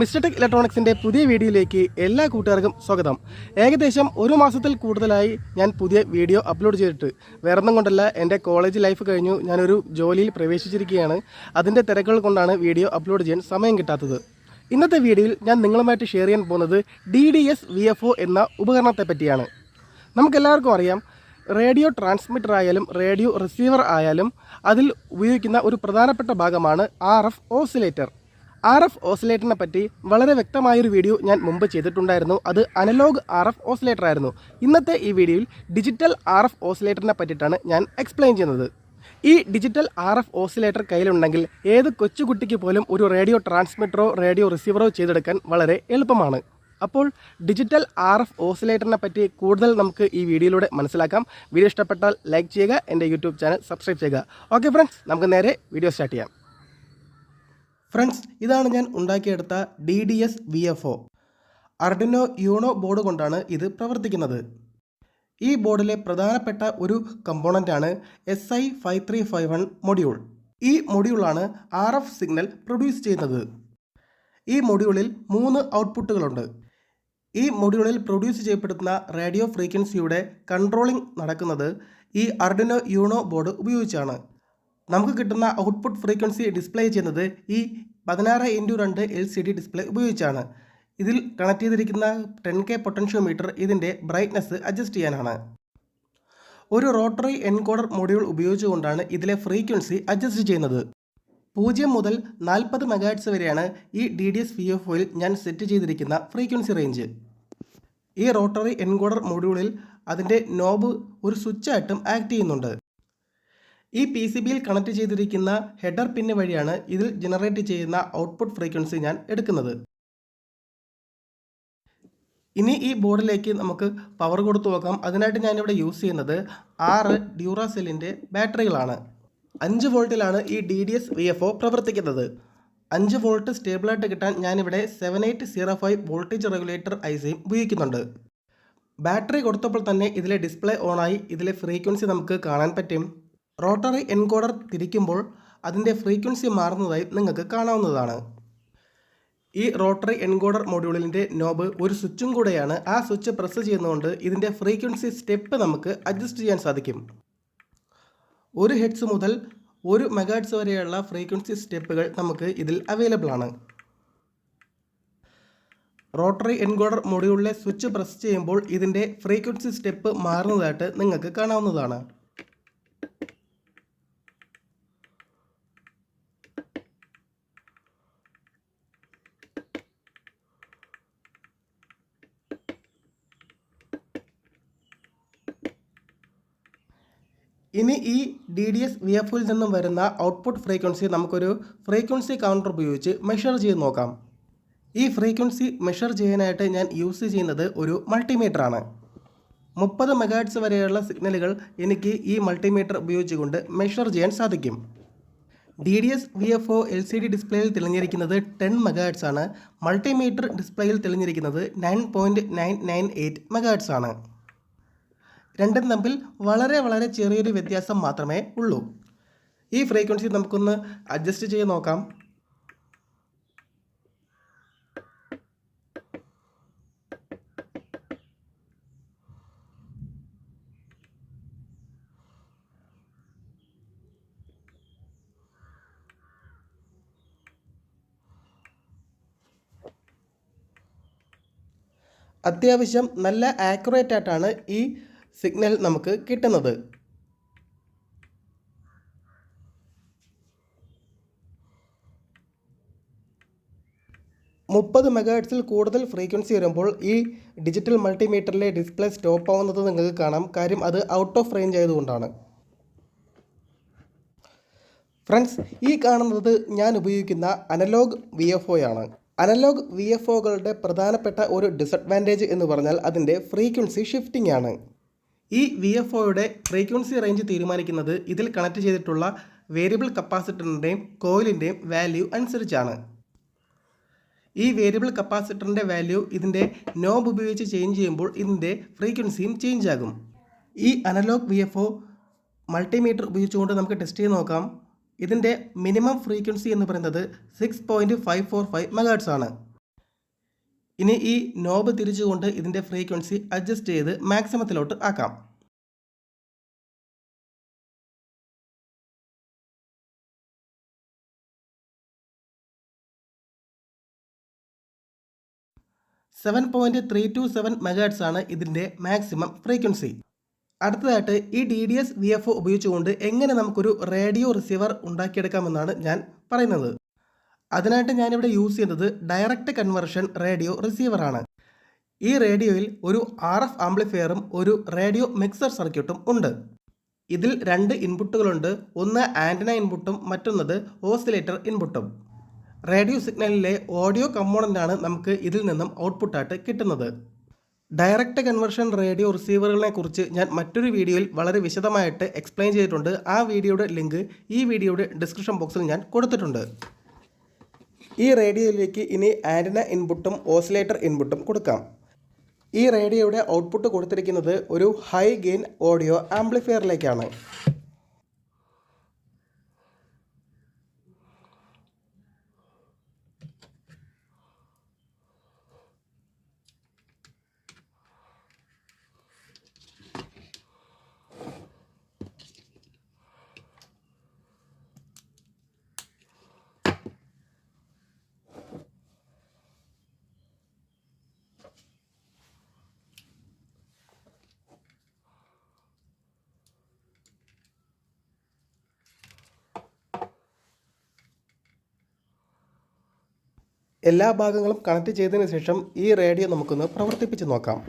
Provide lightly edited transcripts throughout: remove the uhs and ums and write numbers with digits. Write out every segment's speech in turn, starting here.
Mister tech ഇലക്ട്രോണിക്സിൻ്റെ പുതിയ വീഡിയോയിലേക്ക് എല്ലാ കൂട്ടുകാർക്കും സ്വാഗതം. ഏകദേശം ഒരു മാസത്തിൽ കൂടുതലായി ഞാൻ പുതിയ വീഡിയോ അപ്ലോഡ് ചെയ്തിട്ട്. വേറൊന്നും കൊണ്ടല്ല, എൻ്റെ കോളേജ് ലൈഫ് കഴിഞ്ഞു ഞാനൊരു ജോലിയിൽ പ്രവേശിച്ചിരിക്കുകയാണ്. അതിൻ്റെ തിരക്കുകൾ കൊണ്ടാണ് വീഡിയോ അപ്ലോഡ് ചെയ്യാൻ സമയം കിട്ടാത്തത്. ഇന്നത്തെ വീഡിയോയിൽ ഞാൻ നിങ്ങളുമായിട്ട് ഷെയർ ചെയ്യാൻ പോകുന്നത് DDS VFO എന്ന ഉപകരണത്തെ പറ്റിയാണ്. നമുക്കെല്ലാവർക്കും അറിയാം, റേഡിയോ ട്രാൻസ്മിറ്റർ ആയാലും റേഡിയോ റിസീവർ ആയാലും അതിൽ ഉപയോഗിക്കുന്ന ഒരു പ്രധാനപ്പെട്ട ഭാഗമാണ് RF ഓസിലേറ്റർ. RF ഓസിലേറ്ററിനെ പറ്റി വളരെ വ്യക്തമായൊരു വീഡിയോ ഞാൻ മുമ്പ് ചെയ്തിട്ടുണ്ടായിരുന്നു. അത് അനലോഗ് RF ഓസിലേറ്റർ ആയിരുന്നു. ഇന്നത്തെ ഈ വീഡിയോയിൽ ഡിജിറ്റൽ RF ഓസിലേറ്ററിനെ പറ്റിയിട്ടാണ് ഞാൻ എക്സ്പ്ലെയിൻ ചെയ്യുന്നത്. ഈ ഡിജിറ്റൽ RF ഓസിലേറ്റർ കയ്യിലുണ്ടെങ്കിൽ ഏത് കൊച്ചുകുട്ടിക്ക് പോലും ഒരു റേഡിയോ ട്രാൻസ്മിറ്ററോ റേഡിയോ റിസീവറോ ചെയ്തെടുക്കാൻ വളരെ എളുപ്പമാണ്. അപ്പോൾ ഡിജിറ്റൽ RF ഓസിലേറ്ററിനെ പറ്റി കൂടുതൽ നമുക്ക് ഈ വീഡിയോയിലൂടെ മനസ്സിലാക്കാം. വീഡിയോ ഇഷ്ടപ്പെട്ടാൽ ലൈക്ക് ചെയ്യുക, എൻ്റെ യൂട്യൂബ് ചാനൽ സബ്സ്ക്രൈബ് ചെയ്യുക. ഓക്കെ ഫ്രണ്ട്സ്, നമുക്ക് നേരെ വീഡിയോ സ്റ്റാർട്ട് ചെയ്യാം. ഫ്രണ്ട്സ്, ഇതാണ് ഞാൻ ഉണ്ടാക്കിയെടുത്ത DDS VFO. Arduino Uno board കൊണ്ടാണ് ഇത് പ്രവർത്തിക്കുന്നത്. ഈ ബോർഡിലെ പ്രധാനപ്പെട്ട ഒരു കമ്പോണൻ്റാണ് SI5351 മൊഡ്യൂൾ. ഈ മൊഡ്യൂളാണ് RF സിഗ്നൽ പ്രൊഡ്യൂസ് ചെയ്യുന്നത്. ഈ മൊഡ്യൂളിൽ 3 ഔട്ട്പുട്ടുകളുണ്ട്. ഈ മൊഡ്യൂളിൽ പ്രൊഡ്യൂസ് ചെയ്യപ്പെടുന്ന റേഡിയോ ഫ്രീക്വൻസിയുടെ കൺട്രോളിംഗ് നടക്കുന്നത് ഈ Arduino Uno ബോർഡ് ഉപയോഗിച്ചാണ്. നമുക്ക് കിട്ടുന്ന ഔട്ട്പുട്ട് ഫ്രീക്വൻസി ഡിസ്പ്ലേ ചെയ്യുന്നത് ഈ 16x2 LCD ഡിസ്പ്ലേ ഉപയോഗിച്ചാണ്. ഇതിൽ കണക്ട് ചെയ്തിരിക്കുന്ന 10K പൊട്ടൻഷ്യോമീറ്റർ ഇതിൻ്റെ ബ്രൈറ്റ്നസ് അഡ്ജസ്റ്റ് ചെയ്യാനാണ്. ഒരു റോട്ടറി എൻകോഡർ മൊഡ്യൂൾ ഉപയോഗിച്ചുകൊണ്ടാണ് ഇതിലെ ഫ്രീക്വൻസി അഡ്ജസ്റ്റ് ചെയ്യുന്നത്. 0 മുതൽ 40 MHz വരെയാണ് ഈ DDS VFOയിൽ ഞാൻ സെറ്റ് ചെയ്തിരിക്കുന്ന ഫ്രീക്വൻസി റേഞ്ച്. ഈ റോട്ടറി എൻകോഡർ മൊഡ്യൂളിൽ അതിൻ്റെ നോബ് ഒരു സ്വിച്ചായിട്ടും ആക്ട് ചെയ്യുന്നുണ്ട്. ഈ PCBയിൽ കണക്ട് ചെയ്തിരിക്കുന്ന ഹെഡർ പിന്ന് വഴിയാണ് ഇതിൽ ജനറേറ്റ് ചെയ്യുന്ന ഔട്ട്പുട്ട് ഫ്രീക്വൻസി ഞാൻ എടുക്കുന്നത്. ഇനി ഈ ബോർഡിലേക്ക് നമുക്ക് പവർ കൊടുത്തു നോക്കാം. അതിനായിട്ട് ഞാനിവിടെ യൂസ് ചെയ്യുന്നത് 6 ഡ്യൂറാസെല്ലിൻ്റെ ബാറ്ററികളാണ്. 5 വോൾട്ടിലാണ് ഈ DDS VFO പ്രവർത്തിക്കുന്നത്. 5 വോൾട്ട് സ്റ്റേബിളായിട്ട് കിട്ടാൻ ഞാനിവിടെ 7805 വോൾട്ടേജ് റെഗുലേറ്റർ ICയും ഉപയോഗിക്കുന്നുണ്ട്. ബാറ്ററി കൊടുത്തപ്പോൾ തന്നെ ഇതിലെ ഡിസ്പ്ലേ ഓണായി ഇതിലെ ഫ്രീക്വൻസി നമുക്ക് കാണാൻ പറ്റും. റോട്ടറി എൻകോഡർ തിരിക്കുമ്പോൾ അതിൻ്റെ ഫ്രീക്വൻസി മാറുന്നതായി നിങ്ങൾക്ക് കാണാവുന്നതാണ്. ഈ റോട്ടറി എൻകോഡർ മൊഡ്യൂളിൻ്റെ നോബ് ഒരു സ്വിച്ചും കൂടെയാണ്. ആ സ്വിച്ച് പ്രസ് ചെയ്യുന്നതുകൊണ്ട് ഇതിൻ്റെ ഫ്രീക്വൻസി സ്റ്റെപ്പ് നമുക്ക് അഡ്ജസ്റ്റ് ചെയ്യാൻ സാധിക്കും. 1 ഹെർട്സ് മുതൽ 1 മെഗാഹെർട്സ് വരെയുള്ള ഫ്രീക്വൻസി സ്റ്റെപ്പുകൾ നമുക്ക് ഇതിൽ അവൈലബിൾ ആണ്. റോട്ടറി എൻകോഡർ മൊഡ്യൂളിലെ സ്വിച്ച് പ്രസ് ചെയ്യുമ്പോൾ ഇതിൻ്റെ ഫ്രീക്വൻസി സ്റ്റെപ്പ് മാറുന്നതായിട്ട് നിങ്ങൾക്ക് കാണാവുന്നതാണ്. ഇനി ഈ DDS VFOയിൽ നിന്നും വരുന്ന ഔട്ട്പുട്ട് ഫ്രീക്വൻസി നമുക്കൊരു ഫ്രീക്വൻസി കൗണ്ടർ ഉപയോഗിച്ച് മെഷർ ചെയ്ത് നോക്കാം. ഈ ഫ്രീക്വൻസി മെഷർ ചെയ്യാനായിട്ട് ഞാൻ യൂസ് ചെയ്യുന്നത് ഒരു മൾട്ടിമീറ്ററാണ്. 30 MHz വരെയുള്ള സിഗ്നലുകൾ എനിക്ക് ഈ മൾട്ടിമീറ്റർ ഉപയോഗിച്ചുകൊണ്ട് മെഷർ ചെയ്യാൻ സാധിക്കും. DDS VFO LCD ഡിസ്പ്ലേയിൽ തെളിഞ്ഞിരിക്കുന്നത് 10 MHz ആണ്. മൾട്ടിമീറ്റർ ഡിസ്പ്ലേയിൽ തെളിഞ്ഞിരിക്കുന്നത് 9.998 MHz ആണ്. രണ്ടും തമ്മിൽ വളരെ ചെറിയൊരു വ്യത്യാസം മാത്രമേ ഉള്ളൂ. ഈ ഫ്രീക്വൻസി നമുക്കൊന്ന് അഡ്ജസ്റ്റ് ചെയ്ത് നോക്കാം. അത്യാവശ്യം നല്ല ആക്യുറേറ്റ് ആയിട്ടാണ് ഈ സിഗ്നൽ നമുക്ക് കിട്ടുന്നത്. MHz കൂടുതൽ ഫ്രീക്വൻസി വരുമ്പോൾ ഈ ഡിജിറ്റൽ മൾട്ടിമീറ്ററിലെ ഡിസ്പ്ലേ സ്റ്റോപ്പ് ആവുന്നത് നിങ്ങൾക്ക് കാണാം. കാര്യം അത് ഔട്ട് ഓഫ് റേഞ്ച് ആയതുകൊണ്ടാണ്. ഫ്രണ്ട്സ്, ഈ കാണുന്നത് ഞാൻ ഉപയോഗിക്കുന്ന അനലോഗ് VFO ആണ്. അനലോഗ് VFOകളുടെ പ്രധാനപ്പെട്ട ഒരു ഡിസഡ്വാൻറ്റേജ് എന്ന് പറഞ്ഞാൽ അതിൻ്റെ ഫ്രീക്വൻസി ഷിഫ്റ്റിംഗ് ആണ്. ഈ VFOയുടെ ഫ്രീക്വൻസി റേഞ്ച് തീരുമാനിക്കുന്നത് ഇതിൽ കണക്ട് ചെയ്തിട്ടുള്ള വേരിയബിൾ കപ്പാസിറ്ററിൻ്റെയും കോയിലിൻ്റെയും വാല്യൂ അനുസരിച്ചാണ്. ഈ വേരിയബിൾ കപ്പാസിറ്ററിൻ്റെ വാല്യൂ ഇതിൻ്റെ നോബ് ഉപയോഗിച്ച് ചേഞ്ച് ചെയ്യുമ്പോൾ ഇതിൻ്റെ ഫ്രീക്വൻസിയും ചേഞ്ച് ആകും. ഈ അനലോഗ് VFO മൾട്ടിമീറ്റർ ഉപയോഗിച്ചുകൊണ്ട് നമുക്ക് ടെസ്റ്റ് ചെയ്ത് നോക്കാം. ഇതിൻ്റെ മിനിമം ഫ്രീക്വൻസി എന്ന് പറയുന്നത് 6.545 MHz ആണ്. ഇനി ഈ നോബ് തിരിച്ചുകൊണ്ട് ഇതിൻ്റെ ഫ്രീക്വൻസി അഡ്ജസ്റ്റ് ചെയ്ത് മാക്സിമത്തിലോട്ട് ആക്കാം. MHz ആണ് ഇതിൻ്റെ മാക്സിമം ഫ്രീക്വൻസി. അടുത്തതായിട്ട് ഈ DDS VFO ഉപയോഗിച്ചുകൊണ്ട് എങ്ങനെ നമുക്കൊരു റേഡിയോ റിസീവർ ഉണ്ടാക്കിയെടുക്കാമെന്നാണ് ഞാൻ പറയുന്നത്. അതിനായിട്ട് ഞാനിവിടെ യൂസ് ചെയ്യുന്നത് ഡയറക്റ്റ് കൺവെർഷൻ റേഡിയോ റിസീവറാണ്. ഈ റേഡിയോയിൽ ഒരു RF ആംപ്ലിഫയറും ഒരു റേഡിയോ മിക്സർ സർക്യൂട്ടും ഉണ്ട്. ഇതിൽ 2 ഇൻപുട്ടുകളുണ്ട്. ഒന്ന് ആൻറ്റന ഇൻപുട്ടും മറ്റൊന്നത് ഓസിലേറ്റർ ഇൻപുട്ടും. റേഡിയോ സിഗ്നലിലെ ഓഡിയോ കമ്പോണൻ്റാണ് നമുക്ക് ഇതിൽ നിന്നും ഔട്ട്പുട്ടായിട്ട് കിട്ടുന്നത്. ഡയറക്റ്റ് കൺവെർഷൻ റേഡിയോ റിസീവറുകളെ കുറിച്ച് ഞാൻ മറ്റൊരു വീഡിയോയിൽ വളരെ വിശദമായിട്ട് എക്സ്പ്ലെയിൻ ചെയ്തിട്ടുണ്ട്. ആ വീഡിയോയുടെ ലിങ്ക് ഈ വീഡിയോയുടെ ഡിസ്ക്രിപ്ഷൻ ബോക്സിൽ ഞാൻ കൊടുത്തിട്ടുണ്ട്. ഈ റേഡിയോയിലേക്ക് ഇനി ആൻറ്റന ഇൻപുട്ടും ഓസിലേറ്റർ ഇൻപുട്ടും കൊടുക്കാം. ഈ റേഡിയോയുടെ ഔട്ട്പുട്ട് കൊടുത്തിരിക്കുന്നത് ഒരു ഹൈ ഗെയിൻ ഓഡിയോ ആംപ്ലിഫയറിലേക്കാണ്. എല്ലാ ഭാഗങ്ങളും കണക്ട് ചെയ്തതിന് ശേഷം ഈ റേഡിയോ നമുക്കൊന്ന് പ്രവർത്തിപ്പിച്ച് നോക്കാം.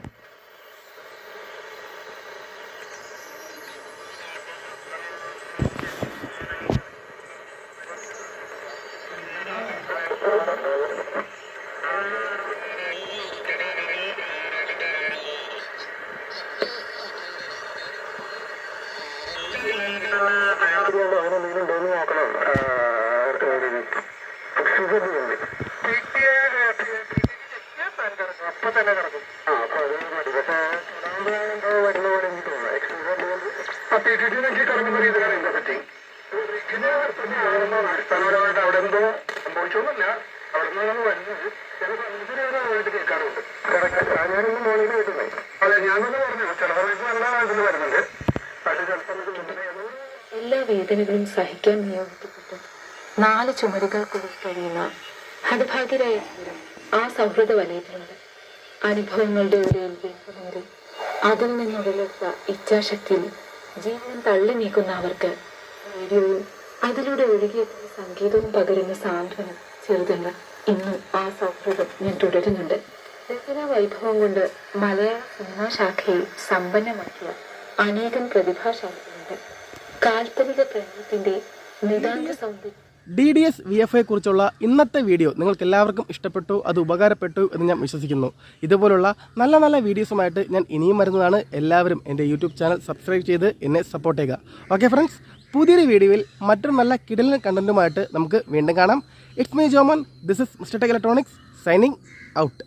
എല്ലാ വേദനകളും സഹിക്കാൻ നിയോഗിക്കപ്പെട്ടു 4 ചുമരുകൾക്കുള്ളിൽ കഴിയുന്ന ഹതഭാഗ്യരായ ആ സൗഹൃദ വലയത്തിലുണ്ട്. അനുഭവങ്ങളുടെ ഒരു എൽവേറി അതിൽ നിന്നുടലെടുത്ത ഇച്ഛാശക്തിയിൽ ജീവൻ തള്ളി നീക്കുന്ന അവർക്ക് റേഡിയോയും അതിലൂടെ ഒഴുകിയെത്തുന്ന സംഗീതവും പകരുന്ന സാന്ത്വനം ചെറുതല്ല. ഇന്നും ആ സൗഹൃദം ഞാൻ തുടരുന്നുണ്ട്. രചനാ വൈഭവം കൊണ്ട് മലയാള സിനിമാ ശാഖയെ സമ്പന്നമാക്കിയ അനേകം പ്രതിഭാശാലികളുണ്ട്. കാൽപ്പനിക പ്രണയത്തിന്റെ നിതാന്ത സൗന്ദര്യം. DDS VFO കുറിച്ചുള്ള ഇന്നത്തെ വീഡിയോ നിങ്ങൾക്ക് എല്ലാവർക്കും ഇഷ്ടപ്പെട്ടു, അത് ഉപകാരപ്പെട്ടു എന്ന് ഞാൻ വിശ്വസിക്കുന്നു. ഇതുപോലുള്ള നല്ല നല്ല വീഡിയോസുമായിട്ട് ഞാൻ ഇനിയും വരുന്നതാണ്. എല്ലാവരും എൻ്റെ യൂട്യൂബ് ചാനൽ സബ്സ്ക്രൈബ് ചെയ്ത് എന്നെ സപ്പോർട്ട് ചെയ്യുക. ഓക്കെ ഫ്രണ്ട്സ്, പുതിയൊരു വീഡിയോയിൽ മറ്റൊരു നല്ല കിടിലൻ കണ്ടന്റുമായിട്ട് നമുക്ക് വീണ്ടും കാണാം. It's me Joman. This is mister tech electronics signing out.